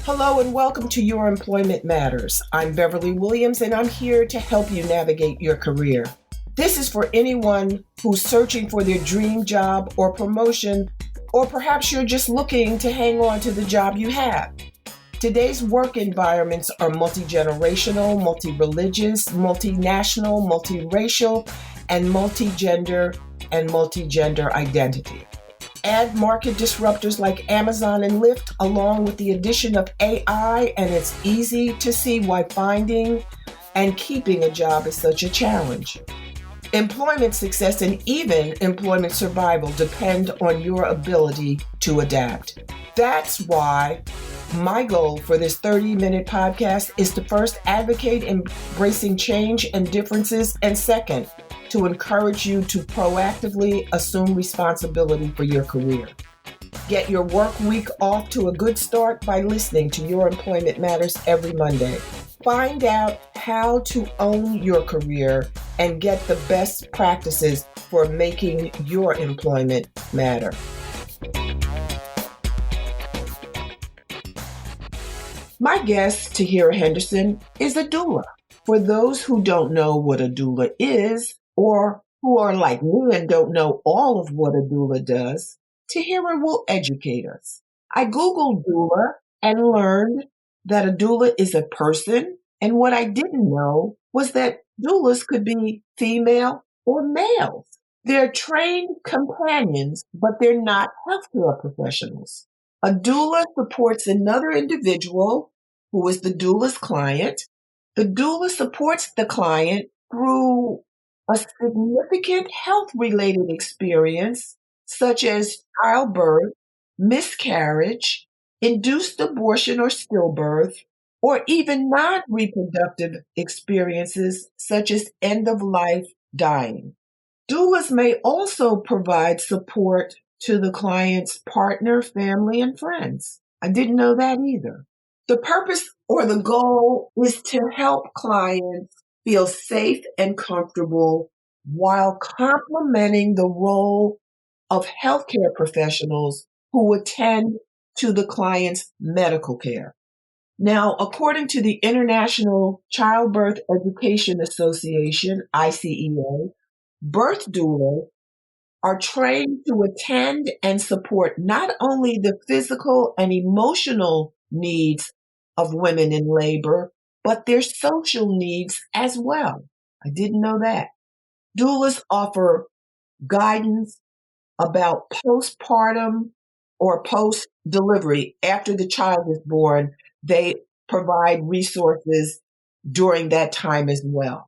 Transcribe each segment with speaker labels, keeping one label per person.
Speaker 1: Hello and welcome to Your Employment Matters. I'm Beverly Williams and I'm here to help you navigate your career. This is for anyone who's searching for their dream job or promotion, or perhaps you're just looking to hang on to the job you have. Today's work environments are multi-generational, multi-religious, multinational, multiracial, and multi-gender identity. Add market disruptors like Amazon and Lyft, along with the addition of AI, and it's easy to see why finding and keeping a job is such a challenge. Employment success and even employment survival depend on your ability to adapt. That's why my goal for this 30-minute podcast is to first advocate embracing change and differences, and second, to encourage you to proactively assume responsibility for your career. Get your work week off to a good start by listening to Your Employment Matters every Monday. Find out how to own your career and get the best practices for making your employment matter. My guest, Tahira Henderson, is a doula. For those who don't know what a doula is, or who are like me and don't know all of what a doula does, Tahira will educate us. I Googled doula and learned that a doula is a person, and what I didn't know was that doulas could be female or males. They're trained companions, but they're not healthcare professionals. A doula supports another individual who is the doula's client. The doula supports the client through a significant health-related experience, such as childbirth, miscarriage, induced abortion or stillbirth, or even non-reproductive experiences, such as end-of-life dying. Doulas may also provide support to the client's partner, family, and friends. I didn't know that either. The purpose or the goal is to help clients feel safe and comfortable while complementing the role of healthcare professionals who attend to the client's medical care. Now, according to the International Childbirth Education Association, ICEA, birth doulas are trained to attend and support not only the physical and emotional needs of women in labor, but their social needs as well. I didn't know that. Doulas offer guidance about postpartum or post-delivery. After the child is born, they provide resources during that time as well.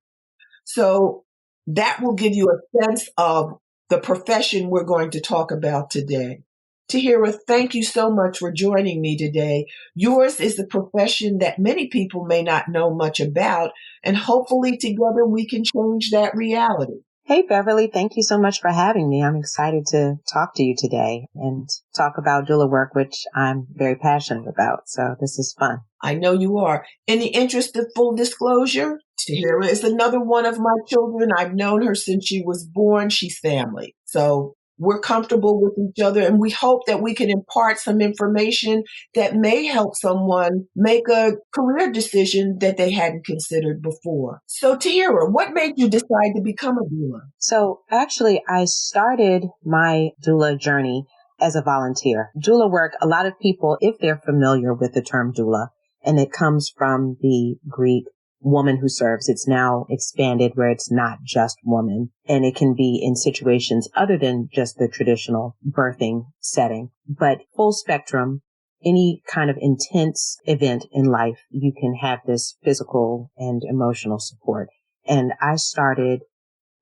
Speaker 1: So that will give you a sense of the profession we're going to talk about today. Tahira, thank you so much for joining me today. Yours is a profession that many people may not know much about, and hopefully together we can change that reality.
Speaker 2: Hey, Beverly, thank you so much for having me. I'm excited to talk to you today and talk about doula work, which I'm very passionate about. So this is fun.
Speaker 1: I know you are. In the interest of full disclosure, Tahira is another one of my children. I've known her since she was born. She's family. So we're comfortable with each other, and we hope that we can impart some information that may help someone make a career decision that they hadn't considered before. So Tahira, what made you decide to become a doula?
Speaker 2: So actually, I started my doula journey as a volunteer. Doula work, a lot of people, if they're familiar with the term doula, and it comes from the Greek woman who serves. It's now expanded where it's not just woman, and it can be in situations other than just the traditional birthing setting, but full spectrum. Any kind of intense event in life, you can have this physical and emotional support. And I started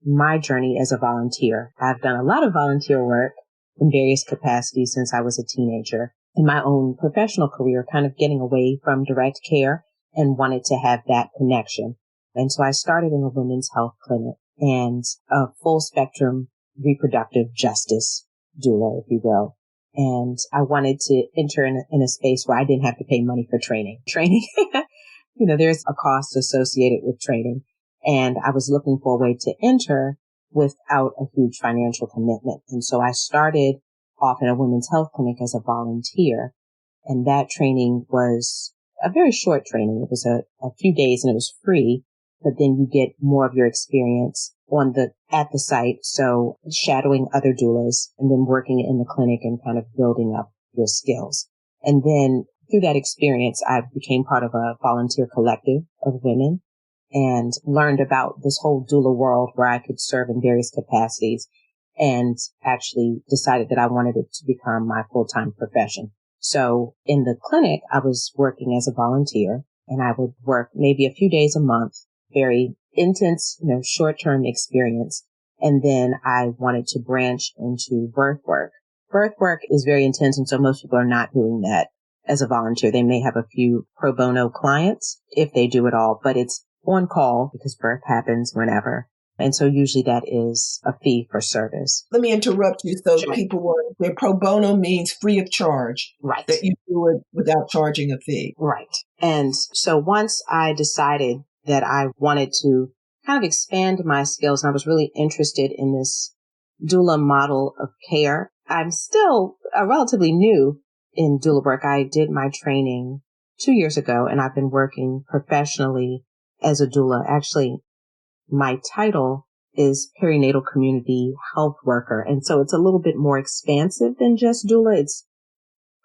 Speaker 2: my journey as a volunteer. I've done a lot of volunteer work in various capacities since I was a teenager. In my own professional career, kind of getting away from direct care and wanted to have that connection. And so I started in a women's health clinic and a full spectrum reproductive justice doula, if you will. And I wanted to enter in a space where I didn't have to pay money for training. There's a cost associated with training. And I was looking for a way to enter without a huge financial commitment. And so I started off in a women's health clinic as a volunteer. And that training was a very short training. It was a few days and it was free, but then you get more of your experience at the site. So shadowing other doulas and then working in the clinic and kind of building up your skills. And then through that experience, I became part of a volunteer collective of women and learned about this whole doula world where I could serve in various capacities, and actually decided that I wanted it to become my full-time profession. So in the clinic, I was working as a volunteer, and I would work maybe a few days a month, very intense, short-term experience. And then I wanted to branch into birth work. Birth work is very intense, and so most people are not doing that as a volunteer. They may have a few pro bono clients if they do it all, but it's on call because birth happens whenever. And so usually that is a fee for service.
Speaker 1: Let me interrupt you. So
Speaker 2: Sure.
Speaker 1: people their pro bono means free of charge.
Speaker 2: Right.
Speaker 1: That you do it without charging a fee.
Speaker 2: Right. And so once I decided that I wanted to kind of expand my skills, and I was really interested in this doula model of care. I'm still relatively new in doula work. I did my training 2 years ago, and I've been working professionally as a doula. Actually, my title is Perinatal Community Health Worker. And so it's a little bit more expansive than just doula. It's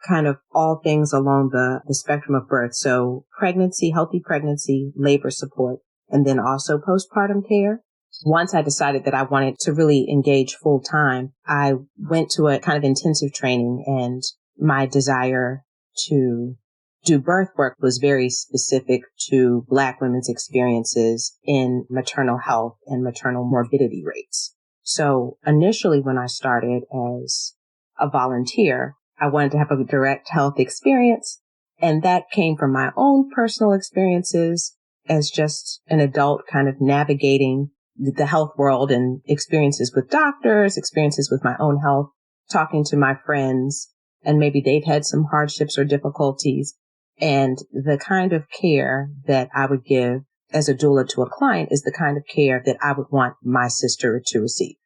Speaker 2: kind of all things along the spectrum of birth. So pregnancy, healthy pregnancy, labor support, and then also postpartum care. Once I decided that I wanted to really engage full time, I went to a kind of intensive training, and my desire to do birth work was very specific to Black women's experiences in maternal health and maternal morbidity rates. So initially when I started as a volunteer, I wanted to have a direct health experience, and that came from my own personal experiences as just an adult kind of navigating the health world and experiences with doctors, experiences with my own health, talking to my friends, and maybe they've had some hardships or difficulties. And the kind of care that I would give as a doula to a client is the kind of care that I would want my sister to receive.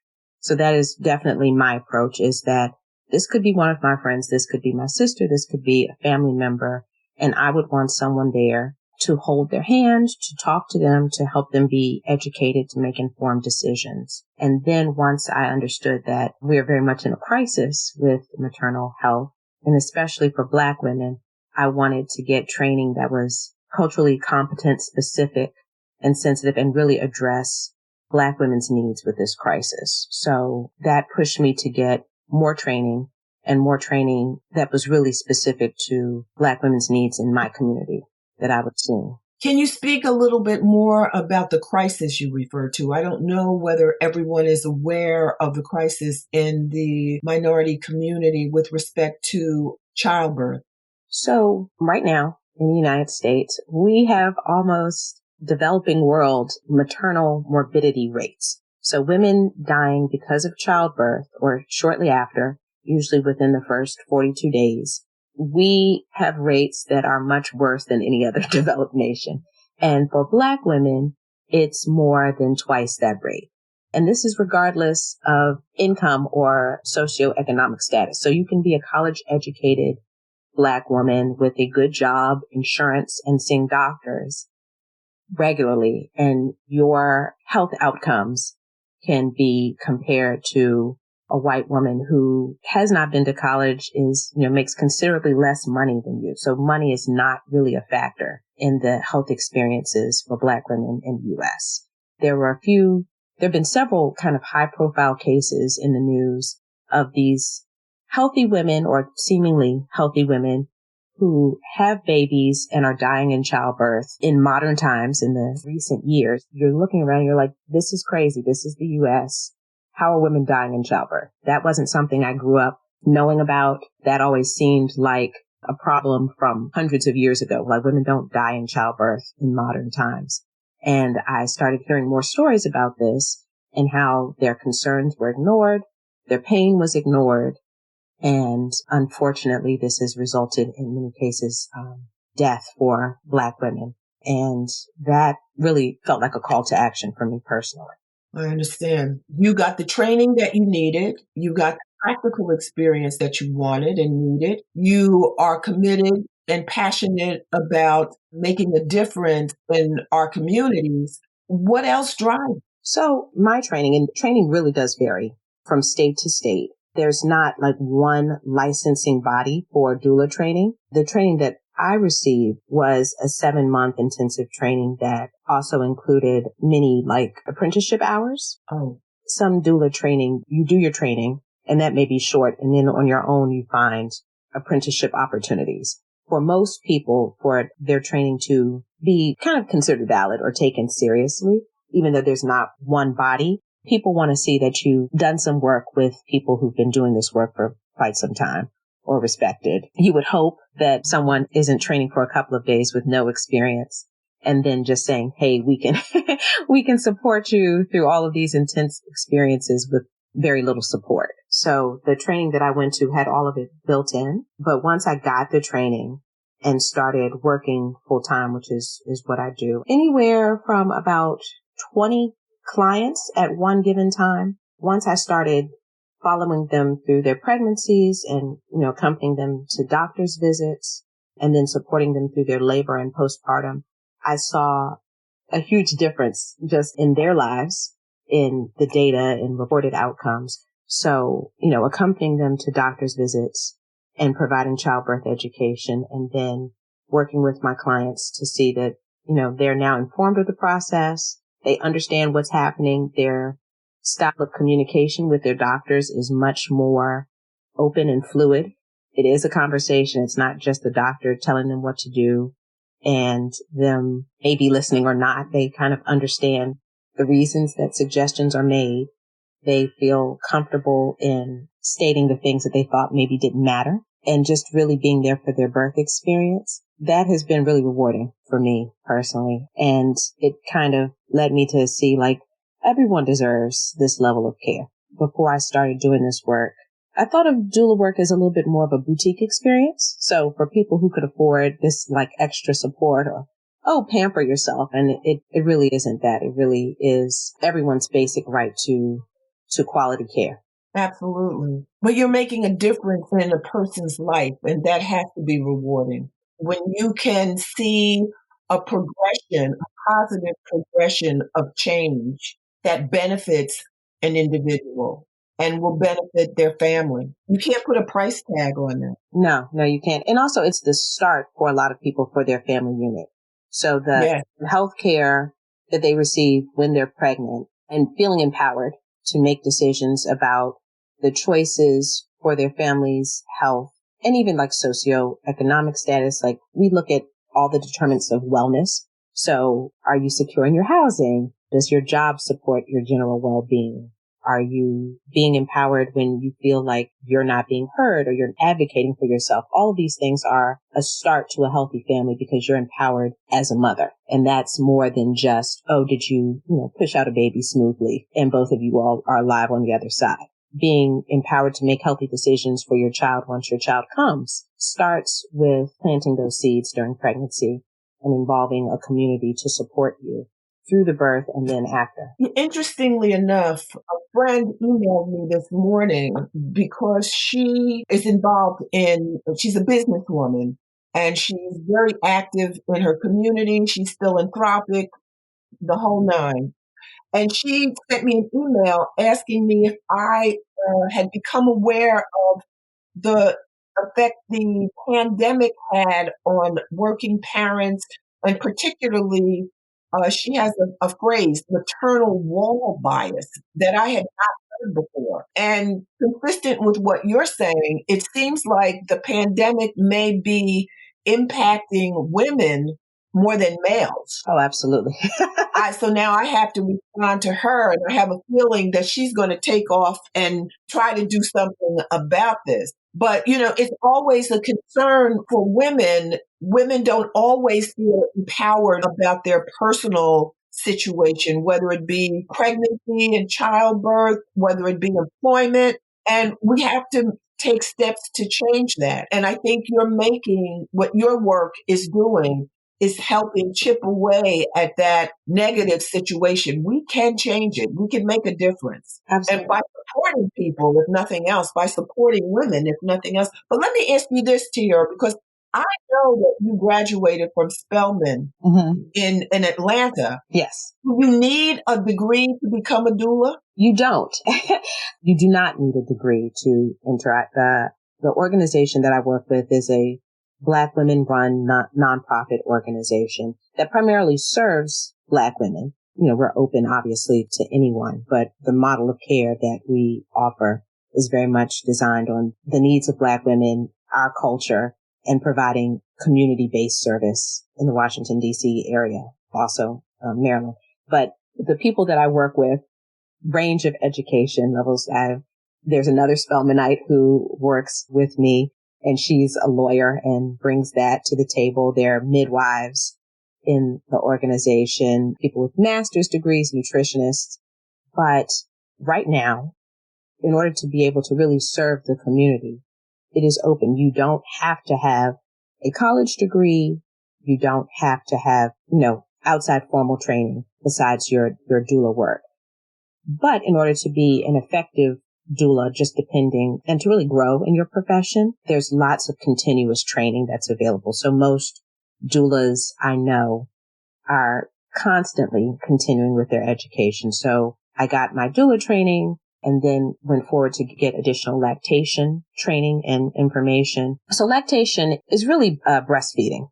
Speaker 2: So that is definitely my approach, is that this could be one of my friends, this could be my sister, this could be a family member, and I would want someone there to hold their hand, to talk to them, to help them be educated, to make informed decisions. And then once I understood that we are very much in a crisis with maternal health, and especially for Black women, I wanted to get training that was culturally competent, specific, and sensitive, and really address Black women's needs with this crisis. So that pushed me to get more training, and more training that was really specific to Black women's needs in my community that I was seeing.
Speaker 1: Can you speak a little bit more about the crisis you refer to? I don't know whether everyone is aware of the crisis in the minority community with respect to childbirth.
Speaker 2: So right now in the United States, we have almost developing world maternal morbidity rates. So women dying because of childbirth or shortly after, usually within the first 42 days, we have rates that are much worse than any other developed nation. And for Black women, it's more than twice that rate. And this is regardless of income or socioeconomic status. So you can be a college-educated Black woman with a good job, insurance, and seeing doctors regularly, and your health outcomes can be compared to a white woman who has not been to college, makes considerably less money than you. So money is not really a factor in the health experiences for Black women in the U.S. There have been several kind of high profile cases in the news of these healthy women or seemingly healthy women who have babies and are dying in childbirth in modern times in the recent years. You're looking around, you're like, this is crazy. This is the U.S. How are women dying in childbirth? That wasn't something I grew up knowing about. That always seemed like a problem from hundreds of years ago. Like, women don't die in childbirth in modern times. And I started hearing more stories about this and how their concerns were ignored, their pain was ignored. And unfortunately, this has resulted in many cases, death for Black women. And that really felt like a call to action for me personally.
Speaker 1: I understand. You got the training that you needed. You got the practical experience that you wanted and needed. You are committed and passionate about making a difference in our communities. What else drives?
Speaker 2: So my training, and training really does vary from state to state. There's not like one licensing body for doula training. The training that I received was a 7-month intensive training that also included many like apprenticeship hours.
Speaker 1: Oh,
Speaker 2: some doula training, you do your training and that may be short. And then on your own, you find apprenticeship opportunities. For most people, for their training to be kind of considered valid or taken seriously, even though there's not one body, people want to see that you've done some work with people who've been doing this work for quite some time or respected. You would hope that someone isn't training for a couple of days with no experience and then just saying, hey, we can, we can support you through all of these intense experiences with very little support. So the training that I went to had all of it built in. But once I got the training and started working full time, which is what I do, anywhere from about 20 clients at one given time. Once I started following them through their pregnancies and, accompanying them to doctor's visits and then supporting them through their labor and postpartum, I saw a huge difference just in their lives, in the data and reported outcomes. So, accompanying them to doctor's visits and providing childbirth education and then working with my clients to see that, they're now informed of the process. They understand what's happening. Their style of communication with their doctors is much more open and fluid. It is a conversation. It's not just the doctor telling them what to do and them maybe listening or not. They kind of understand the reasons that suggestions are made. They feel comfortable in stating the things that they thought maybe didn't matter and just really being there for their birth experience. That has been really rewarding for me personally. And it kind of led me to see like everyone deserves this level of care. Before I started doing this work, I thought of doula work as a little bit more of a boutique experience. So for people who could afford this like extra support or, pamper yourself. And it really isn't that. It really is everyone's basic right to quality care.
Speaker 1: absolutely. But you're making a difference in a person's life, and that has to be rewarding. When you can see a progression, a positive progression of change that benefits an individual and will benefit their family. You can't put a price tag on that.
Speaker 2: No, you can't. And also it's the start for a lot of people for their family unit. So the health care that they receive when they're pregnant and feeling empowered to make decisions about the choices for their family's health and even like socioeconomic status. Like we look at all the determinants of wellness. So are you secure in your housing? Does your job support your general well-being? Are you being empowered when you feel like you're not being heard or you're advocating for yourself? All of these things are a start to a healthy family because you're empowered as a mother. And that's more than just, did you, push out a baby smoothly and both of you all are alive on the other side. Being empowered to make healthy decisions for your child once your child comes starts with planting those seeds during pregnancy and involving a community to support you through the birth and then after.
Speaker 1: Interestingly enough, a friend emailed me this morning because she is she's a businesswoman and she's very active in her community. She's philanthropic, the whole nine. And she sent me an email asking me if I had become aware of the effect the pandemic had on working parents, and particularly she has a phrase, maternal wall bias, that I had not heard before. And consistent with what you're saying, it seems like the pandemic may be impacting women more than males.
Speaker 2: Oh, absolutely.
Speaker 1: So now I have to respond to her, and I have a feeling that she's going to take off and try to do something about this. But, it's always a concern for women. Women don't always feel empowered about their personal situation, whether it be pregnancy and childbirth, whether it be employment. And we have to take steps to change that. And I think you're making what your work is doing is helping chip away at that negative situation. We can change it. We can make a difference.
Speaker 2: Absolutely.
Speaker 1: And by supporting people, if nothing else, by supporting women, if nothing else. But let me ask you this, Tahira, because I know that you graduated from Spelman in Atlanta.
Speaker 2: Yes.
Speaker 1: Do you need a degree to become a doula?
Speaker 2: You don't. You do not need a degree to interact. The organization that I work with is a Black women-run nonprofit organization that primarily serves Black women. You know, we're open, obviously, to anyone, but the model of care that we offer is very much designed on the needs of Black women, our culture, and providing community-based service in the Washington, D.C. area, also Maryland. But the people that I work with, range of education levels. There's another Spelmanite who works with me, and she's a lawyer and brings that to the table. There are midwives in the organization, people with master's degrees, nutritionists. But right now, in order to be able to really serve the community, it is open. You don't have to have a college degree. You don't have to have, outside formal training besides your doula work. But in order to be an effective doula, just depending, and to really grow in your profession, there's lots of continuous training that's available. So most doulas I know are constantly continuing with their education. So I got my doula training and then went forward to get additional lactation training and information. So lactation is really breastfeeding.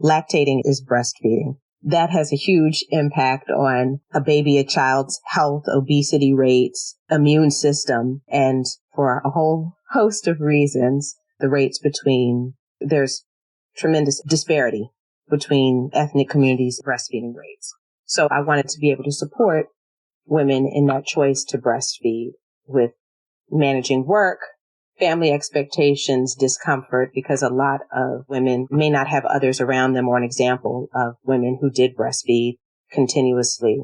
Speaker 2: Lactating is breastfeeding. That has a huge impact on a child's health, obesity rates, immune system, and for a whole host of reasons, there's tremendous disparity between ethnic communities' breastfeeding rates. So I wanted to be able to support women in that choice to breastfeed with managing work, family expectations, discomfort, because a lot of women may not have others around them or an example of women who did breastfeed continuously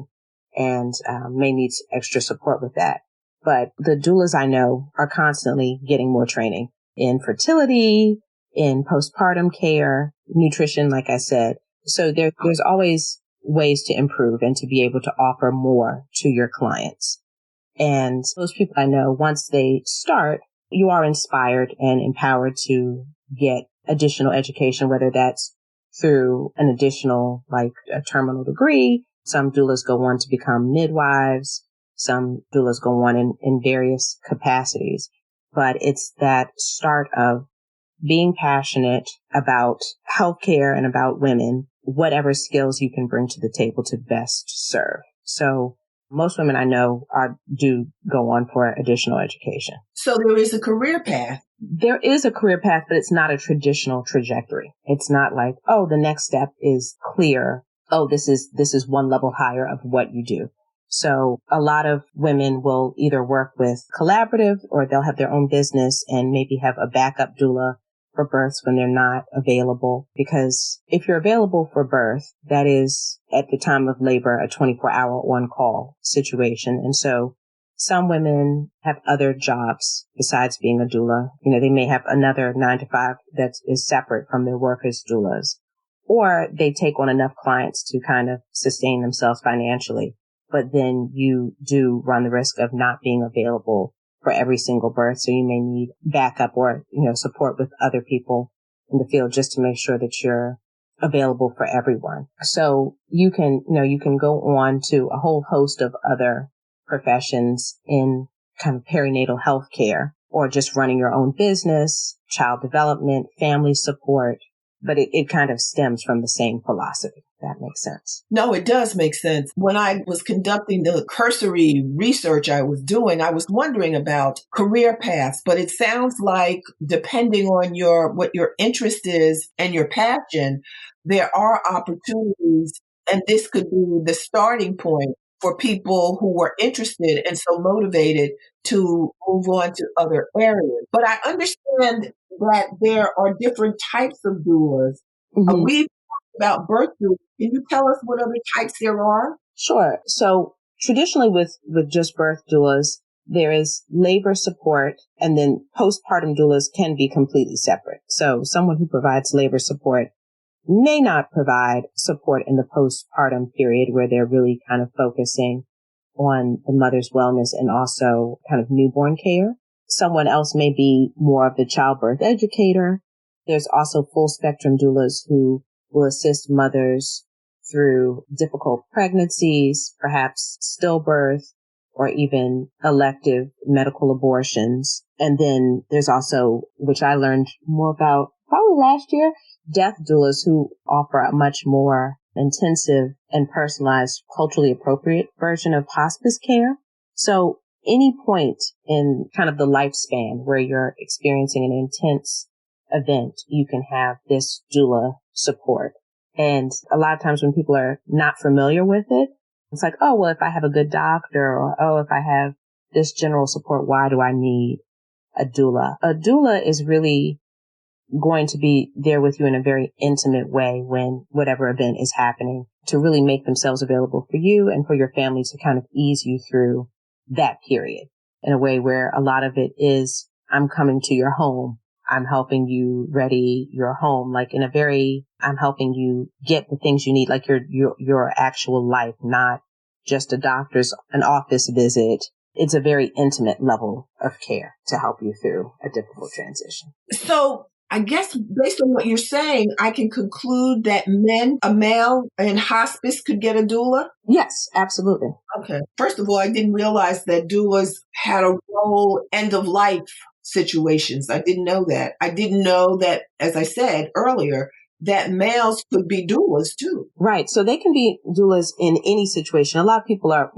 Speaker 2: and may need extra support with that. But the doulas I know are constantly getting more training in fertility, in postpartum care, nutrition, like I said. So there's always ways to improve and to be able to offer more to your clients. And those people I know, once they start, you are inspired and empowered to get additional education, whether that's through an additional, like a terminal degree. Some doulas go on to become midwives. Some doulas go on in various capacities. But it's that start of being passionate about healthcare and about women, whatever skills you can bring to the table to best serve. So most women I know do go on for additional education. So
Speaker 1: there is a career path.
Speaker 2: There is a career path, but it's not a traditional trajectory. It's not like, oh, the next step is clear. Oh, this is one level higher of what you do. So a lot of women will either work with collaborative or they'll have their own business and maybe have a backup doula for births when they're not available. Because if you're available for birth, that is at the time of labor, a 24-hour on-call situation. And so some women have other jobs besides being a doula. They may have another 9-to-5 that is separate from their work as doulas, or they take on enough clients to kind of sustain themselves financially. But then you do run the risk of not being available for every single birth. So you may need backup or, support with other people in the field just to make sure that you're available for everyone. So you can go on to a whole host of other professions in kind of perinatal health care or just running your own business, child development, family support. But it kind of stems from the same philosophy. That makes sense.
Speaker 1: No, it does make sense. When I was conducting the cursory research I was doing, I was wondering about career paths, but it sounds like depending on what your interest is and your passion, there are opportunities, and this could be the starting point for people who are interested and so motivated to move on to other areas. But I understand that there are different types of doulas.
Speaker 2: Mm-hmm.
Speaker 1: We've talked about birth doulas. Can you tell us what other types there are?
Speaker 2: Sure. So traditionally with just birth doulas, there is labor support, and then postpartum doulas can be completely separate. So someone who provides labor support may not provide support in the postpartum period where they're really kind of focusing on the mother's wellness and also kind of newborn care. Someone else may be more of the childbirth educator. There's also full spectrum doulas who will assist mothers through difficult pregnancies, perhaps stillbirth, or even elective medical abortions. And then there's also, which I learned more about probably last year, death doulas who offer a much more intensive and personalized, culturally appropriate version of hospice care. So any point in kind of the lifespan where you're experiencing an intense event, you can have this doula support. And a lot of times when people are not familiar with it, it's like, oh, well, if I have a good doctor, or, oh, if I have this general support, why do I need a doula? A doula is really going to be there with you in a very intimate way when whatever event is happening, to really make themselves available for you and for your family to kind of ease you through that period in a way where a lot of it is, I'm coming to your home. I'm helping you ready your home, like in a very, I'm helping you get the things you need, like your actual life, not just an office visit. It's a very intimate level of care to help you through a difficult transition.
Speaker 1: So I guess based on what you're saying, I can conclude that a male in hospice could get a doula?
Speaker 2: Yes, absolutely.
Speaker 1: Okay. First of all, I didn't realize that doulas had a role end of life situations. I didn't know that. I didn't know that, as I said earlier, that males could be doulas too.
Speaker 2: Right. So they can be doulas in any situation. A lot of people are,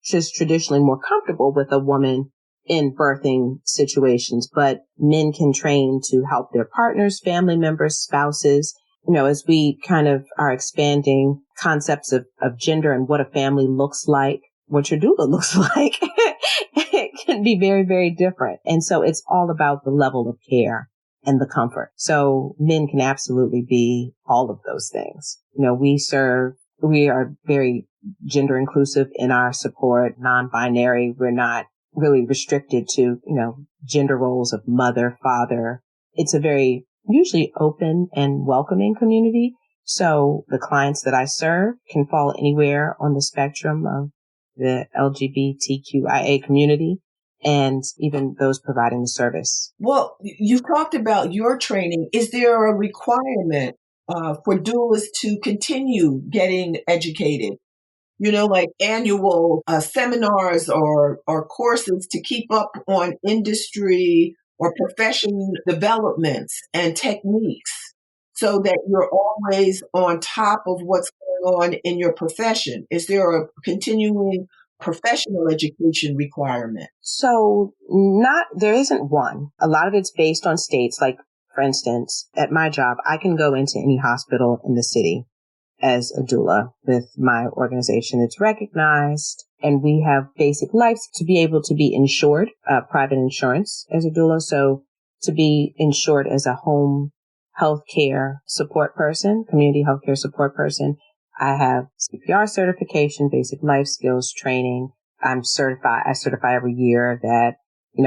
Speaker 2: just traditionally more comfortable with a woman in birthing situations, but men can train to help their partners, family members, spouses. As we kind of are expanding concepts of gender and what a family looks like, what your doula looks like, it can be very, very different. And so it's all about the level of care and the comfort. So men can absolutely be all of those things. We are very gender inclusive in our support, non-binary. We're not really restricted to, gender roles of mother, father. It's a very usually open and welcoming community. So the clients that I serve can fall anywhere on the spectrum of the LGBTQIA community, and even those providing the service.
Speaker 1: Well, you talked about your training. Is there a requirement for doulas to continue getting educated? Like annual seminars or courses to keep up on industry or profession developments and techniques so that you're always on top of what's going on in your profession? Is there a continuing professional education requirement?
Speaker 2: So there isn't one. A lot of it's based on states. Like, for instance, at my job, I can go into any hospital in the city as a doula with my organization. It's recognized, and we have basic life to be able to be insured, private insurance as a doula. So to be insured as a home healthcare support person, community healthcare support person, I have CPR certification, basic life skills training. I'm certified. I certify every year that,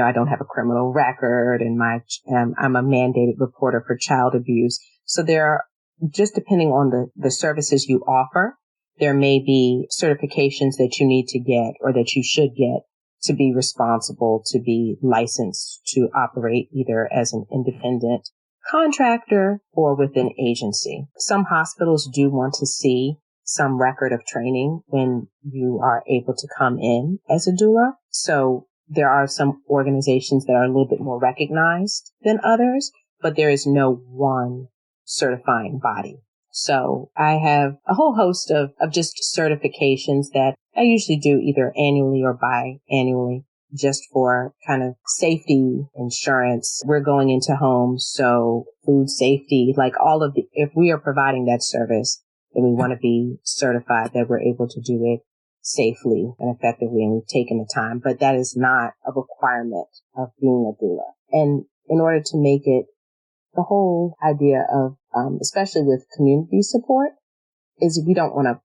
Speaker 2: I don't have a criminal record, and I'm a mandated reporter for child abuse. So there are, just depending on the services you offer, there may be certifications that you need to get or that you should get to be responsible, to be licensed to operate either as an independent contractor or with an agency. Some hospitals do want to see some record of training when you are able to come in as a doula. So there are some organizations that are a little bit more recognized than others, but there is no one certifying body. So I have a whole host of just certifications that I usually do either annually or biannually, just for kind of safety, insurance. We're going into homes, so food safety, like if we are providing that service, then we want to be certified that we're able to do it safely and effectively, and we've taken the time. But that is not a requirement of being a doula. And in order to make it, the whole idea of, especially with community support, is we don't want to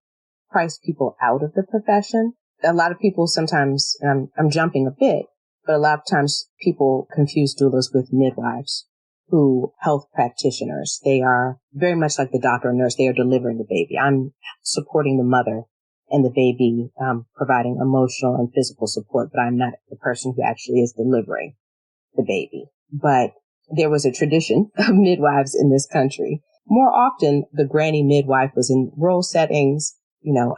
Speaker 2: price people out of the profession. A lot of people sometimes, and I'm jumping a bit, but a lot of times people confuse doulas with midwives who health practitioners. They are very much like the doctor or nurse. They are delivering the baby. I'm supporting the mother and the baby, providing emotional and physical support, but I'm not the person who actually is delivering the baby. But there was a tradition of midwives in this country. More often, the granny midwife was in rural settings,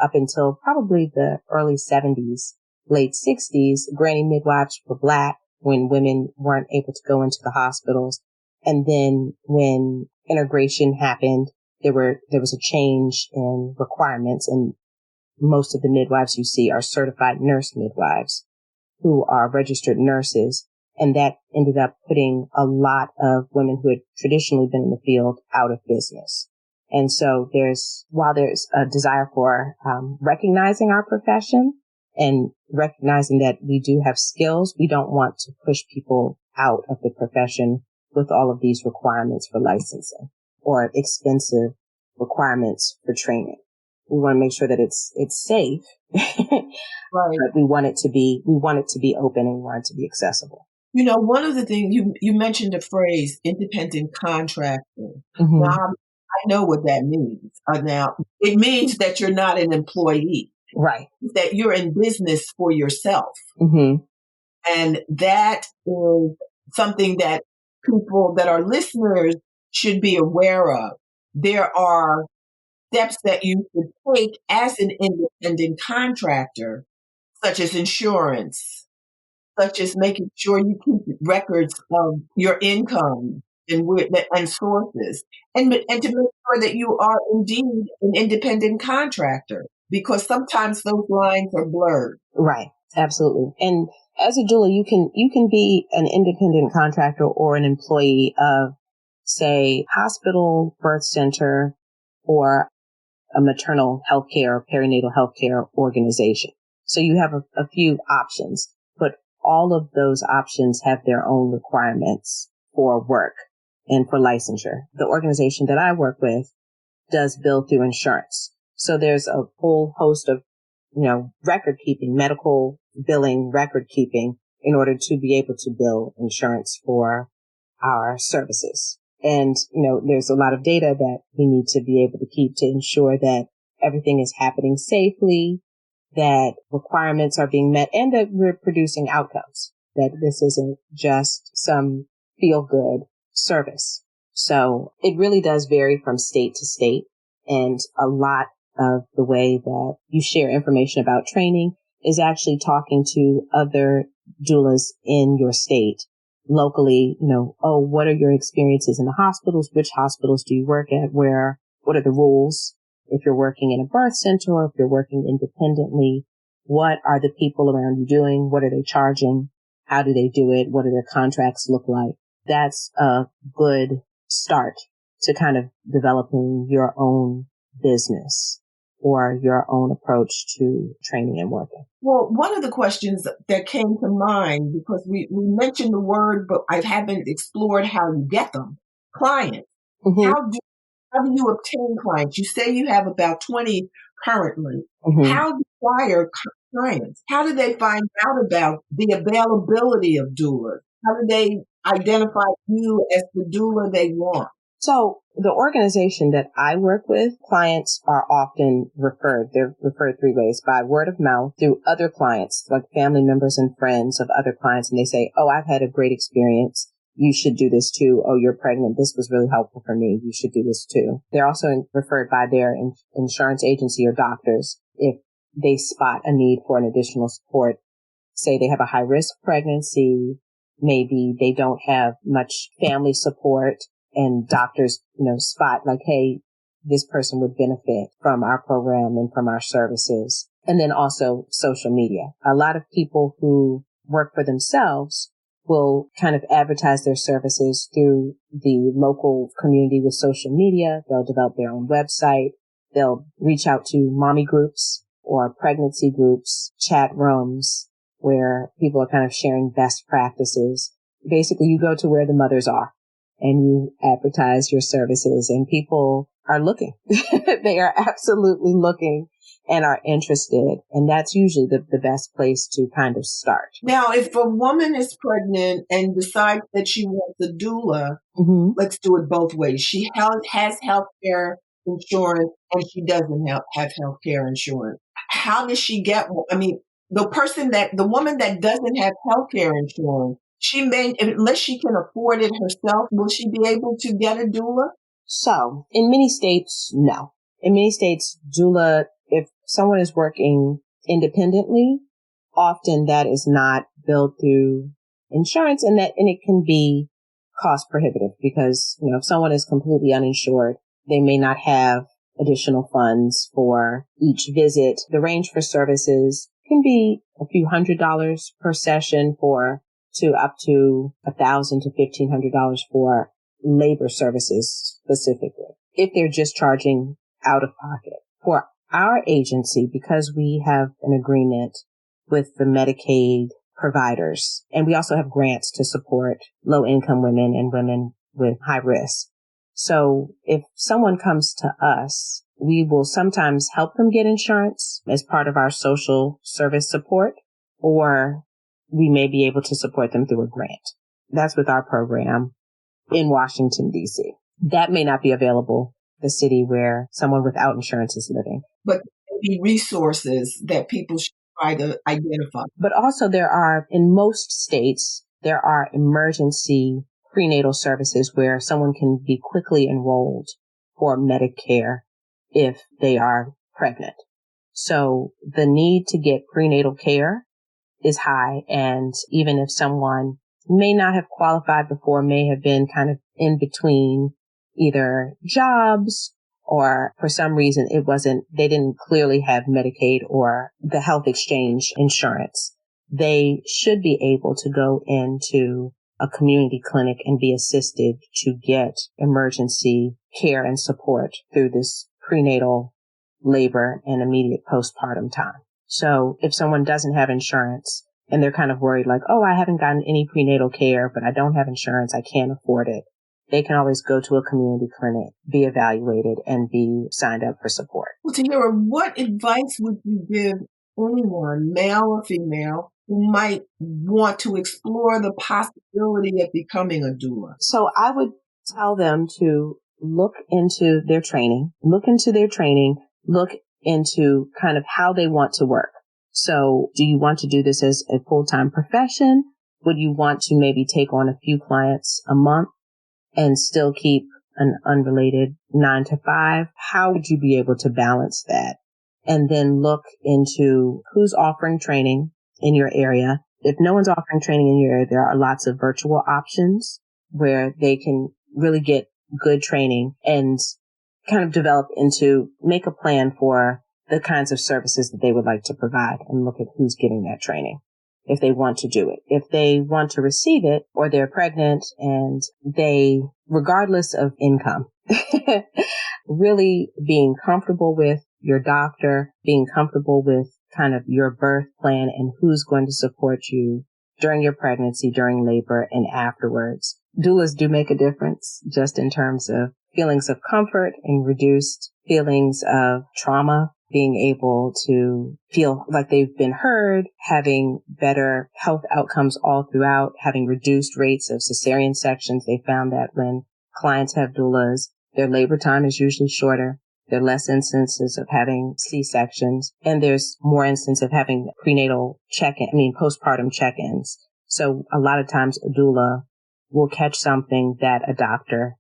Speaker 2: up until probably the early 70s, late 60s. Granny midwives were Black when women weren't able to go into the hospitals. And then when integration happened, there was a change in requirements, and most of the midwives you see are certified nurse midwives who are registered nurses. And that ended up putting a lot of women who had traditionally been in the field out of business. And so while there's a desire for recognizing our profession and recognizing that we do have skills, we don't want to push people out of the profession with all of these requirements for licensing or expensive requirements for training. We want to make sure that it's safe,
Speaker 1: Right.
Speaker 2: but we want it to be open, and we want it to be accessible.
Speaker 1: One of the things you mentioned the phrase independent contractor.
Speaker 2: Mm-hmm.
Speaker 1: Now, I know what that means. Now, it means that you're not an employee,
Speaker 2: right?
Speaker 1: That you're in business for yourself.
Speaker 2: Mm-hmm.
Speaker 1: And that is something that people that are listeners should be aware of. There are steps that you should take as an independent contractor, such as insurance, such as making sure you keep records of your income and sources, and to make sure that you are indeed an independent contractor, because sometimes those lines are blurred.
Speaker 2: Right. Absolutely. And as a doula, you can be an independent contractor or an employee of, say, hospital, birth center, or a maternal health care or perinatal health care organization. So you have a few options, but all of those options have their own requirements for work and for licensure. The organization that I work with does bill through insurance. So there's a whole host of, record keeping, medical billing, record keeping in order to be able to bill insurance for our services. And, there's a lot of data that we need to be able to keep to ensure that everything is happening safely, that requirements are being met, and that we're producing outcomes, that this isn't just some feel-good service. So it really does vary from state to state, and a lot of the way that you share information about training is actually talking to other doulas in your state locally. What are your experiences in the hospitals? Which hospitals do you work at? What are the rules? If you're working in a birth center or if you're working independently, what are the people around you doing? What are they charging? How do they do it? What do their contracts look like? That's a good start to kind of developing your own business or your own approach to training and working.
Speaker 1: Well, one of the questions that came to mind, because we mentioned the word, but I haven't explored how you get them. Clients.
Speaker 2: Mm-hmm.
Speaker 1: How do you obtain clients? You say you have about 20 currently.
Speaker 2: Mm-hmm.
Speaker 1: How do you acquire clients? How do they find out about the availability of doulas? How do they identify you as the doula they want?
Speaker 2: So the organization that I work with, clients are often referred. They're referred 3 ways: by word of mouth, through other clients, like family members and friends of other clients. And they say, oh, I've had a great experience. You should do this too. Oh, you're pregnant. This was really helpful for me. You should do this too. They're also referred by their insurance agency or doctors if they spot a need for an additional support. Say they have a high risk pregnancy. Maybe they don't have much family support, and doctors, spot like, hey, this person would benefit from our program and from our services. And then also social media. A lot of people who work for themselves will kind of advertise their services through the local community with social media. They'll develop their own website. They'll reach out to mommy groups or pregnancy groups, chat rooms where people are kind of sharing best practices. Basically, you go to where the mothers are and you advertise your services, and people are looking. They are absolutely looking and are interested. And that's usually the best place to kind of start.
Speaker 1: Now, if a woman is pregnant and decides that she wants a doula, let's do it both ways. She has health care insurance and she doesn't have health care insurance. How does she get one? I mean, the woman that doesn't have health care insurance, she may, unless she can afford it herself, will she be able to get a doula?
Speaker 2: So in many states, no. In many states, doula, if someone is working independently, often that is not billed through insurance, and it can be cost prohibitive because, if someone is completely uninsured, they may not have additional funds for each visit. The range for services can be a few $100s per session to up to $1,000 to $1,500 for labor services specifically, if they're just charging out of pocket. For our agency, because we have an agreement with the Medicaid providers, and we also have grants to support low-income women and women with high risk. So if someone comes to us, we will sometimes help them get insurance as part of our social service support, or we may be able to support them through a grant. That's with our program in Washington, D.C. That may not be available in the city where someone without insurance is living.
Speaker 1: But there may be resources that people should try to identify.
Speaker 2: But also in most states, there are emergency prenatal services where someone can be quickly enrolled for Medicare if they are pregnant. So the need to get prenatal care is high. And even if someone may not have qualified before, may have been kind of in between either jobs, or for some reason they didn't clearly have Medicaid or the health exchange insurance, they should be able to go into a community clinic and be assisted to get emergency care and support through this prenatal labor and immediate postpartum time. So if someone doesn't have insurance and they're kind of worried like, oh, I haven't gotten any prenatal care, but I don't have insurance, I can't afford it, they can always go to a community clinic, be evaluated, and be signed up for support.
Speaker 1: Well, Tahira, what advice would you give anyone, male or female, who might want to explore the possibility of becoming a doula?
Speaker 2: So I would tell them to look into their training, look into kind of how they want to work. So do you want to do this as a full-time profession? Would you want to maybe take on a few clients a month and still keep an unrelated 9 to 5? How would you be able to balance that? And then look into who's offering training in your area. If no one's offering training in your area, there are lots of virtual options where they can really get good training and kind of make a plan for the kinds of services that they would like to provide, and look at who's getting that training if they want to do it. If they want to receive it, or they're pregnant and they, regardless of income, really being comfortable with your doctor, being comfortable with kind of your birth plan and who's going to support you during your pregnancy, during labor, and afterwards. Doulas do make a difference just in terms of feelings of comfort and reduced feelings of trauma, being able to feel like they've been heard, having better health outcomes all throughout, having reduced rates of cesarean sections. They found that when clients have doulas, their labor time is usually shorter. There are less instances of having C-sections, and there's more instances of having postpartum check-ins. So a lot of times a doula will catch something that a doctor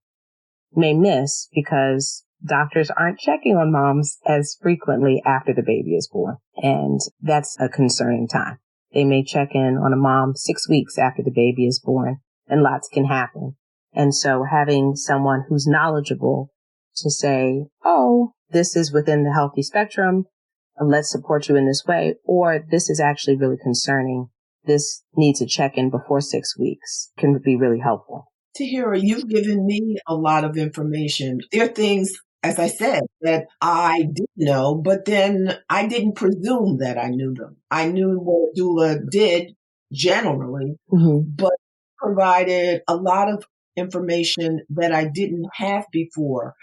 Speaker 2: may miss because doctors aren't checking on moms as frequently after the baby is born. And that's a concerning time. They may check in on a mom 6 weeks after the baby is born, and lots can happen. And so having someone who's knowledgeable to say, oh, this is within the healthy spectrum, let's support you in this way, or this is actually really concerning, this needs a check-in before 6 weeks, can be really helpful.
Speaker 1: Tahira, you've given me a lot of information. There are things, as I said, that I did know, but then I didn't presume that I knew them. I knew what doula did generally, but provided a lot of information that I didn't have before.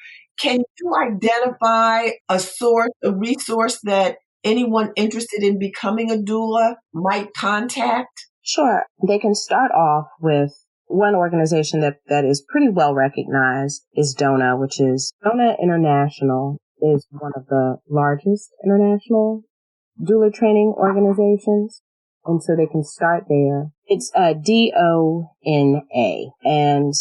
Speaker 1: Can you identify a source, a resource that anyone interested in becoming a doula might contact?
Speaker 2: Sure. They can start off with one organization that is pretty well recognized is DONA, which is DONA International is one of the largest international doula training organizations. And so they can start there. It's DONA, and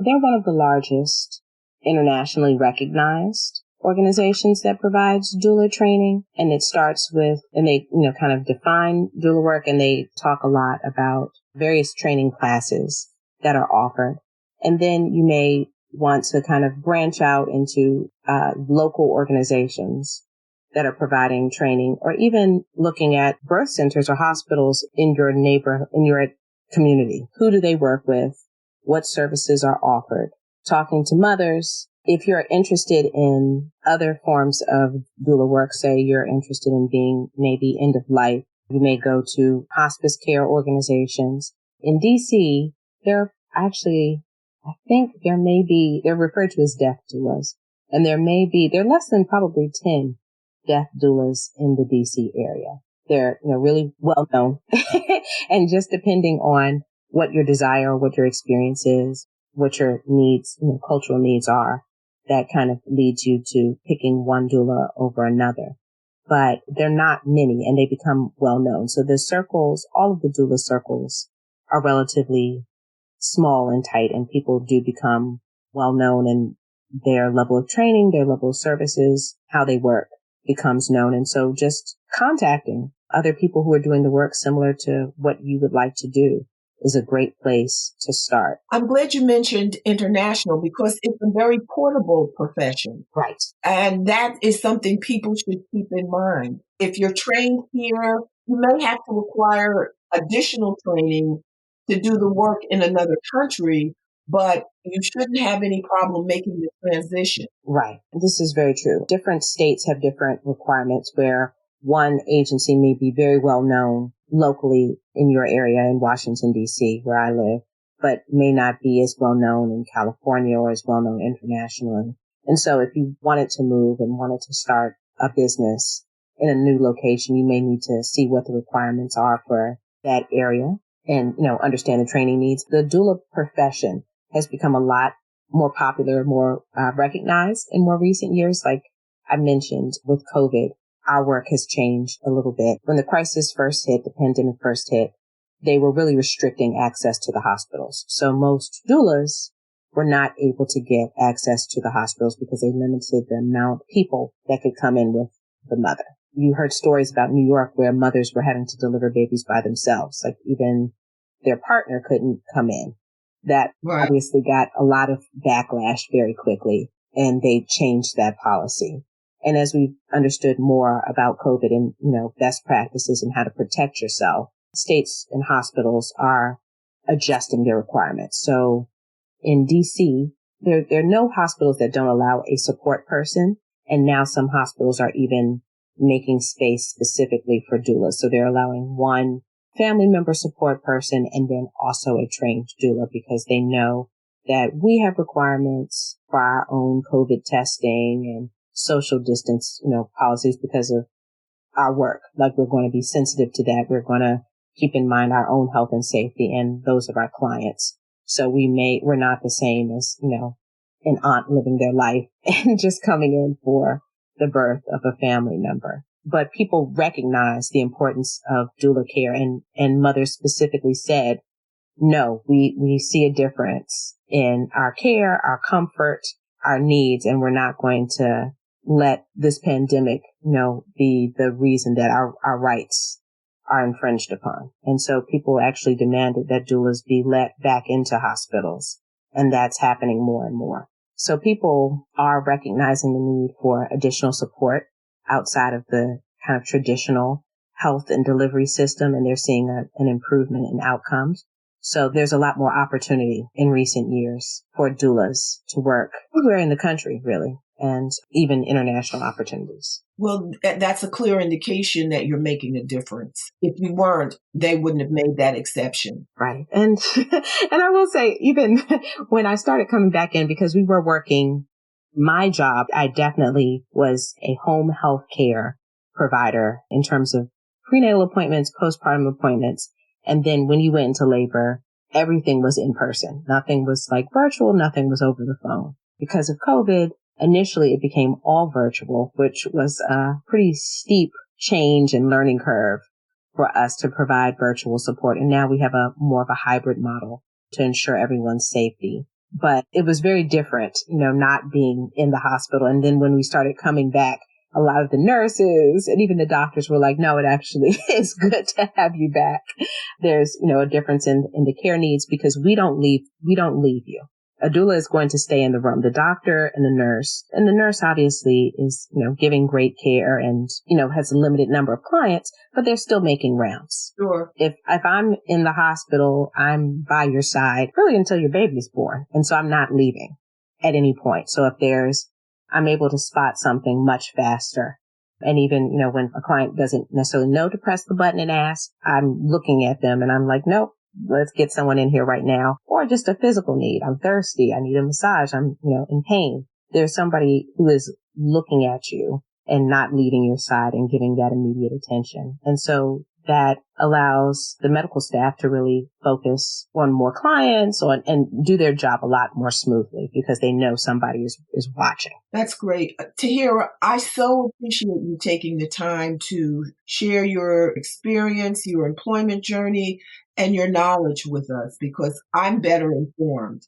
Speaker 2: they're one of the largest internationally recognized organizations that provides doula training. And it starts with, and they, kind of define doula work, and they talk a lot about various training classes that are offered. And then you may want to kind of branch out into local organizations that are providing training, or even looking at birth centers or hospitals in your in your community. Who do they work with? What services are offered? Talking to mothers. If you're interested in other forms of doula work, say you're interested in being maybe end of life, you may go to hospice care organizations. In DC, there actually, I think they're referred to as death doulas, and there are less than probably 10 death doulas in the DC area. They're, really well known. And just depending on what your desire, what your experience is, what your needs, cultural needs are, that kind of leads you to picking one doula over another. But they're not many, and they become well known. So the circles, all of the doula circles are relatively small and tight, and people do become well known, and their level of training, their level of services, how they work becomes known. And so just contacting other people who are doing the work similar to what you would like to do is a great place to start.
Speaker 1: I'm glad you mentioned international, because it's a very portable profession.
Speaker 2: Right.
Speaker 1: And that is something people should keep in mind. If you're trained here, you may have to require additional training to do the work in another country, but you shouldn't have any problem making the transition.
Speaker 2: Right. This is very true. Different states have different requirements, where one agency may be very well known locally in your area in Washington, D.C., where I live, but may not be as well known in California or as well known internationally. And so if you wanted to move and wanted to start a business in a new location, you may need to see what the requirements are for that area and, understand the training needs. The doula profession has become a lot more popular, more recognized in more recent years. Like I mentioned with COVID, our work has changed a little bit. When the crisis first hit, the pandemic first hit, they were really restricting access to the hospitals. So most doulas were not able to get access to the hospitals because they limited the amount of people that could come in with the mother. You heard stories about New York where mothers were having to deliver babies by themselves. Like even their partner couldn't come in. That
Speaker 1: Right.
Speaker 2: obviously got a lot of backlash very quickly, and they changed that policy. And as we've understood more about COVID and, best practices and how to protect yourself, states and hospitals are adjusting their requirements. So in DC, there are no hospitals that don't allow a support person. And now some hospitals are even making space specifically for doulas. So they're allowing one family member support person and then also a trained doula, because they know that we have requirements for our own COVID testing and social distance, policies because of our work. Like we're going to be sensitive to that. We're going to keep in mind our own health and safety and those of our clients. So we're not the same as, an aunt living their life and just coming in for the birth of a family member. But people recognize the importance of doula care, and mothers specifically said, no, we see a difference in our care, our comfort, our needs, and we're not going to let this pandemic, be the reason that our rights are infringed upon. And so people actually demanded that doulas be let back into hospitals, and that's happening more and more. So people are recognizing the need for additional support outside of the kind of traditional health and delivery system, and they're seeing an improvement in outcomes. So there's a lot more opportunity in recent years for doulas to work anywhere in the country, really, and even international opportunities.
Speaker 1: Well, that's a clear indication that you're making a difference. If you weren't, they wouldn't have made that exception.
Speaker 2: Right. And I will say, even when I started coming back in, because we were working My job, I definitely was a home health care provider in terms of prenatal appointments, postpartum appointments. And then when you went into labor, everything was in person. Nothing was like virtual. Nothing was over the phone. Because of COVID, initially it became all virtual, which was a pretty steep change and learning curve for us to provide virtual support. And now we have a more of a hybrid model to ensure everyone's safety. But it was very different, not being in the hospital. And then when we started coming back, a lot of the nurses and even the doctors were like, no, it actually is good to have you back. There's, a difference in the care needs because we don't leave you. A doula is going to stay in the room, the doctor and the nurse obviously is, giving great care and, has a limited number of clients, but they're still making rounds.
Speaker 1: Sure.
Speaker 2: If I'm in the hospital, I'm by your side really until your baby's born. And so I'm not leaving at any point. So I'm able to spot something much faster. And even, when a client doesn't necessarily know to press the button and ask, I'm looking at them and I'm like, nope. Let's get someone in here right now. Or just a physical need. I'm thirsty. I need a massage. I'm, in pain. There's somebody who is looking at you and not leaving your side and giving that immediate attention. And so that allows the medical staff to really focus on more clients and do their job a lot more smoothly because they know somebody is watching.
Speaker 1: That's great. Tahira, I so appreciate you taking the time to share your experience, your employment journey, and your knowledge with us because I'm better informed.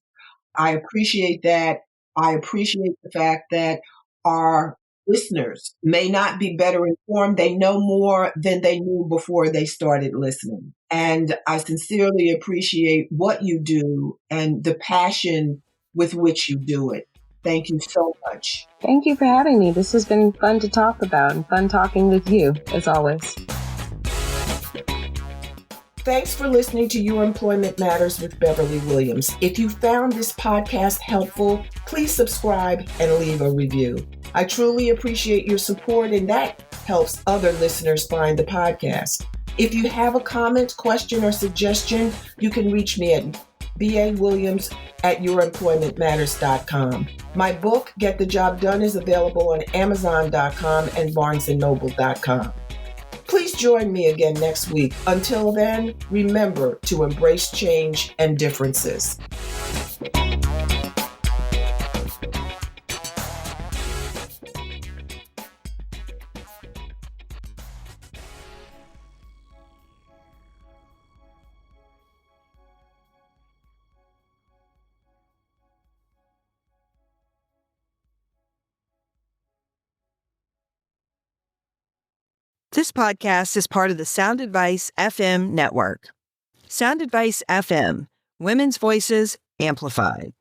Speaker 1: I appreciate that. I appreciate the fact that our listeners may not be better informed. They know more than they knew before they started listening. And I sincerely appreciate what you do and the passion with which you do it. Thank you so much.
Speaker 2: Thank you for having me. This has been fun to talk about and fun talking with you, as always.
Speaker 1: Thanks for listening to Your Employment Matters with Beverly Williams. If you found this podcast helpful, please subscribe and leave a review. I truly appreciate your support, and that helps other listeners find the podcast. If you have a comment, question, or suggestion, you can reach me at bawilliams@youremploymentmatters.com. My book, Get the Job Done, is available on Amazon.com and BarnesandNoble.com. Please join me again next week. Until then, remember to embrace change and differences.
Speaker 3: This podcast is part of the Sound Advice FM network. Sound Advice FM, women's voices amplified.